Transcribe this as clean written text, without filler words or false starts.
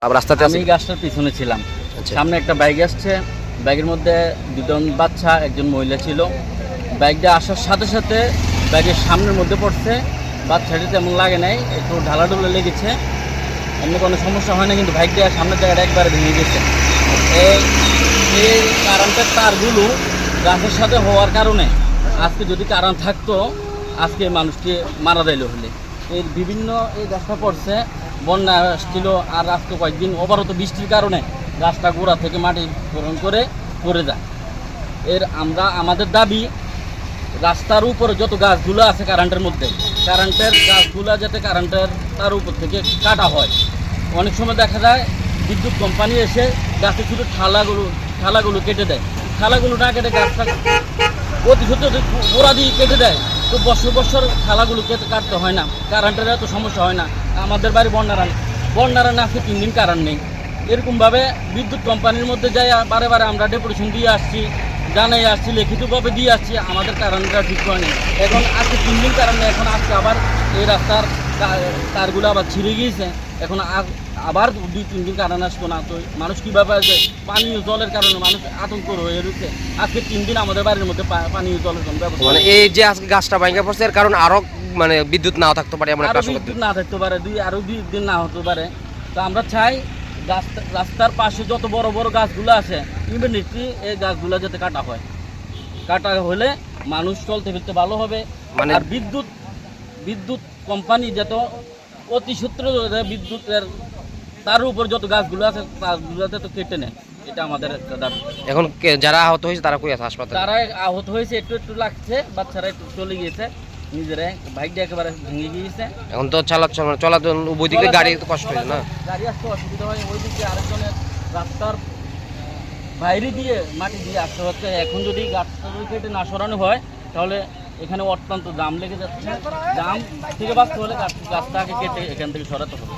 রাস্তাতে আমি গাছটার পিছনে ছিলাম। সামনে একটা বাইক আসছে, বাইকের মধ্যে দুজন বাচ্চা একজন মহিলা ছিল। বাইকটা আসার সাথে সাথে বাইকের সামনের মধ্যে পড়ছে। বাচ্চাটি তেমন লাগে নাই, একটু ঢালাঢুলা লেগেছে, এমনি কোনো সমস্যা হয় না, কিন্তু বাইকটা সামনের জায়গাটা একবারে ভেঙে গেছে। এই কারেন্টের তারগুলো গাছের সাথে হওয়ার কারণে আজকে যদি কারেন্ট থাকতো আজকে মানুষকে মারা যাইল হলে। এই বিভিন্ন এই গাছটা পড়ছে, বন্যা আসছিল, আর আজকে কয়েকদিন অবারত বৃষ্টির কারণে গাছটা গোড়া থেকে মাটি গ্রহণ করে পড়ে যায়। আমাদের দাবি, রাস্তার উপরে যত গাছগুলো আছে কারেন্টের মধ্যে, কারেন্টের গাছগুলো যাতে কারেন্টের তার উপর থেকে কাটা হয়। অনেক সময় দেখা যায় বিদ্যুৎ কোম্পানি এসে গাছের শুধু ঠালাগুলো কেটে দেয়, ঠালাগুলো না কেটে গাছটা অতি সত্য গোড়া দিয়ে কেটে দেয়। তো বছর বছর থালাগুলো কাটতে হয় না, কারেন্টের এত সমস্যা হয় না। আমাদের বাড়ি বন্যারান আজকে 3 দিন কারেন্ট নেই। এরকমভাবে বিদ্যুৎ কোম্পানির মধ্যে যাই বারে বারে আমরা ডেপুটেশন দিয়ে আসছি, জানাই আসছি, লিখিতভাবে দিয়ে আসছি, আমাদের কারেন্টটা ঠিক হয়নি। এখন আজকে 3 দিন কারেন্ট নেই, এখন আজকে আবার এই রাস্তার তারগুলো আবার ছিঁড়ে গিয়েছে। এখন আবার 2-3 দিন কারেন্ট আসতো না। তো মানুষ কীভাবে আসবে? পানীয় জলের কারণে মানুষ আতঙ্ক হয়ে রয়েছে। আজকে 3 দিন আমাদের বাড়ির মধ্যে পানীয় জলের কোনো ব্যবস্থা, মানে এই যে আজকে গাছটা ভাঙা পড়ছে এর কারণ আরো মানে বিদ্যুৎ নাও থাকতে পারে, এমন একটা বিদ্যুৎ না থাকতে পারে, আরো 2 দিন না হতে পারে। তো আমরা চাই রাস্তার পাশে যত বড় বড় গাছগুলো আছে ইমিডিয়েটলি এই গাছগুলো যাতে কাটা হয়। কাটা হলে মানুষ চলতে ফিরতে ভালো হবে। মানে আর বিদ্যুৎ কোম্পানি যত অতি সূত্র বিদ্যুতের তার উপর যত গাছগুলো আছে তারগুলো তো কেটে নেয়, এটা আমাদের একটা দাবি। এখন যারা আহত হয়েছে তারা কই আছে হাসপাতালে? তারা আহত হয়েছে, একটু লাগছে, বাচ্চারা একটু চলে গিয়েছে, নিজেরাই বাইকটা একেবারে ভেঙে গিয়েছে। এখন তো চলাচল উভয় দিকে গাড়ি তো কষ্ট হয়েছে না, গাড়ি আসতে অসুবিধা হয়। ওই দিকে আরেকজনের রাস্তার বাইরে দিয়ে মাটি দিয়ে আসতে হচ্ছে। এখন যদি গাছটা কেটে না সরানো হয় তাহলে এখানে অত্যন্ত জাম লেগে যাচ্ছে। জাম থেকে বাঁচতে হলে গাছটাকে কেটে এখান থেকে সরাতে হবে।